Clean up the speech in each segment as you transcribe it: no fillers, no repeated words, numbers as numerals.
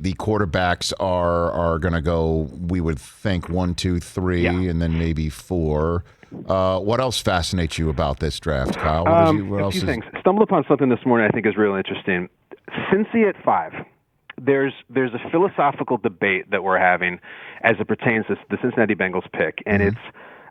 the quarterbacks are going to go, we would think, 1, 2, 3, and then maybe 4. What else fascinates you about this draft, Kyle? A few things. Stumbled upon something this morning I think is really interesting. Cincy at 5. There's a philosophical debate that we're having as it pertains to the Cincinnati Bengals pick, and it's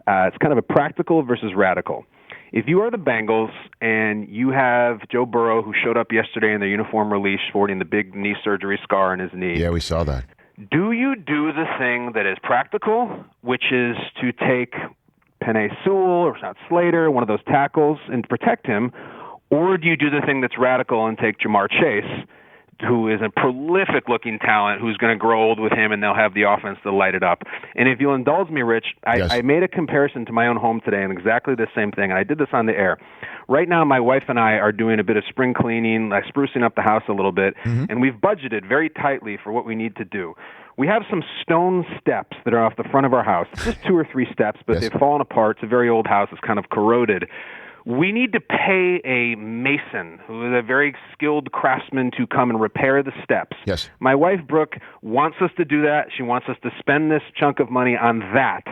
kind of a practical versus radical. If you are the Bengals and you have Joe Burrow, who showed up yesterday in their uniform release sporting the big knee surgery scar on his knee. Yeah, we saw that. Do you do the thing that is practical, which is to take Penei Sewell or Slater, one of those tackles, and protect him, or do you do the thing that's radical and take Jamar Chase, who is a prolific-looking talent who's going to grow old with him, and they'll have the offense to light it up? And if you'll indulge me, Rich, I made a comparison to my own home today and exactly the same thing, and I did this on the air. Right now, my wife and I are doing a bit of spring cleaning, sprucing up the house a little bit, and we've budgeted very tightly for what we need to do. We have some stone steps that are off the front of our house, just 2 or 3 steps, but they've fallen apart. It's a very old house. It's kind of corroded. We need to pay a mason, who is a very skilled craftsman, to come and repair the steps. Yes. My wife, Brooke, wants us to do that. She wants us to spend this chunk of money on that.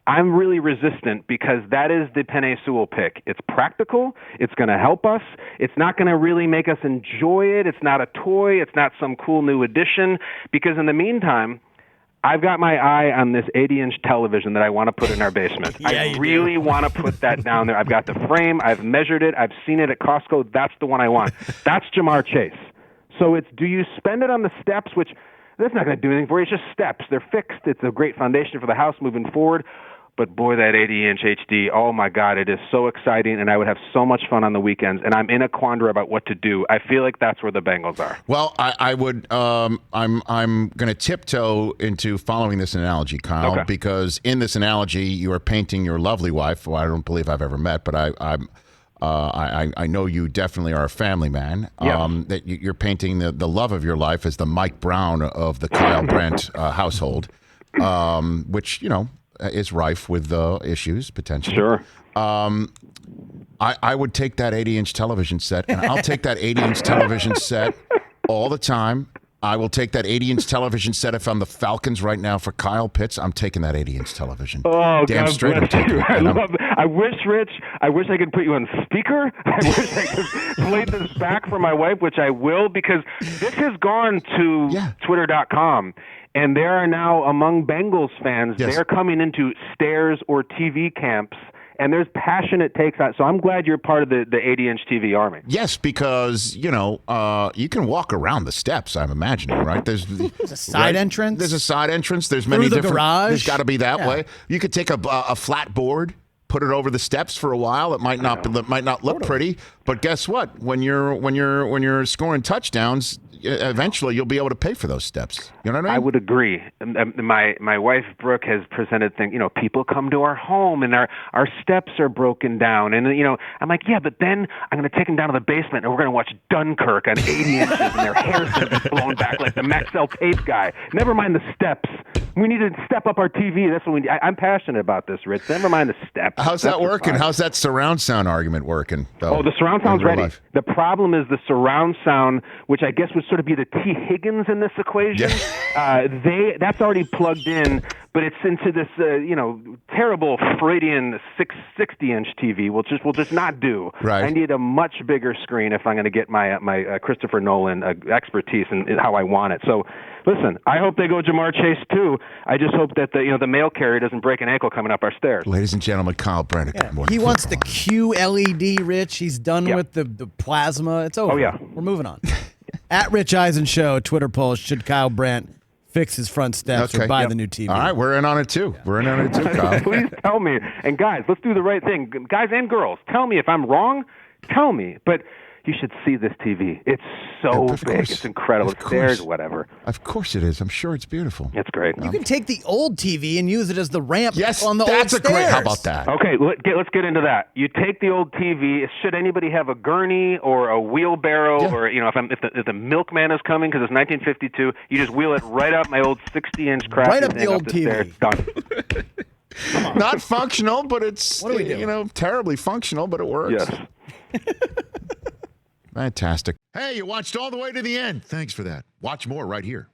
I'm really resistant because that is the Penei Sewell pick. It's practical. It's going to help us. It's not going to really make us enjoy it. It's not a toy. It's not some cool new addition. Because in the meantime, I've got my eye on this 80-inch television that I want to put in our basement. I really want to put that down there. I've got the frame. I've measured it. I've seen it at Costco. That's the one I want. That's Jamar Chase. So it's, do you spend it on the steps, which that's not going to do anything for you. It's just steps. They're fixed. It's a great foundation for the house moving forward. But boy, that 80-inch HD, oh my God, it is so exciting, and I would have so much fun on the weekends. And I'm in a quandary about what to do. I feel like that's where the Bengals are. Well, I would. I'm going to tiptoe into following this analogy, Kyle, because in this analogy, you are painting your lovely wife, who I don't believe I've ever met, but I know you definitely are a family man. That you're painting the love of your life as the Mike Brown of the Kyle Brandt household, which is rife with issues potentially. Sure. I would take that 80-inch television set, and I'll take that 80-inch television set all the time. I will take that 80-inch television set if I'm the Falcons right now for Kyle Pitts. I'm taking that 80-inch television. Oh, damn God straight I'm taking it. I wish, Rich, I could put you on speaker. I wish I could play this back for my wife, which I will, because this has gone to Twitter.com. And there are now, among Bengals fans, they're coming into stairs or TV camps, and there's passionate takes on it. So I'm glad you're part of the 80-inch TV army. Yes, because, you can walk around the steps, I'm imagining, right? There's a side entrance. There's a side entrance. There's many different. Garage. There's got to be that way. You could take a flat board, put it over the steps for a while. It might not look pretty, but guess what? When you're scoring touchdowns, eventually you'll be able to pay for those steps. You know what I mean? I would agree. My wife Brooke has presented things. People come to our home and our steps are broken down, and I'm like, yeah, but then I'm going to take them down to the basement and we're going to watch Dunkirk on 80 inches, and their hair's going to be blown back like the Maxell Tape guy. Never mind the steps. We need to step up our TV. That's what we need. I'm passionate about this, Rich. Never mind the steps. How's that working? How's that surround sound argument working, though? Oh, the surround sound's ready. The problem is the surround sound, which I guess would sort of be the T. Higgins in this equation. That's already plugged in, but it's into this terrible Freudian 660-inch TV, which will just not do. Right. I need a much bigger screen if I'm going to get my Christopher Nolan expertise in how I want it. So, listen, I hope they go Jamar Chase too. I just hope that the mail carrier doesn't break an ankle coming up our stairs. Ladies and gentlemen, Kyle Brandt. He wants the QLED, Rich. He's done with the plasma. It's over. Oh, yeah. We're moving on. At Rich Eisen Show, Twitter poll, should Kyle Brandt fix his front steps or buy the new TV? All right, we're in on it too. Kyle. Please tell me. And guys, let's do the right thing. Guys and girls, tell me if I'm wrong. Tell me. But you should see this TV. It's so big. It's incredible. There's whatever. Of course it is. I'm sure it's beautiful. It's great. You can take the old TV and use it as the ramp on the old stairs. Yes, that's a great. How about that? Okay, let's get into that. You take the old TV. Should anybody have a gurney or a wheelbarrow, or if the milkman is coming because it's 1952, you just wheel it right up my old 60-inch crap. Right up the old TV. Stairs. Done. Not functional, but it's what do we do? Terribly functional, but it works. Yes. Fantastic. Hey, you watched all the way to the end. Thanks for that. Watch more right here.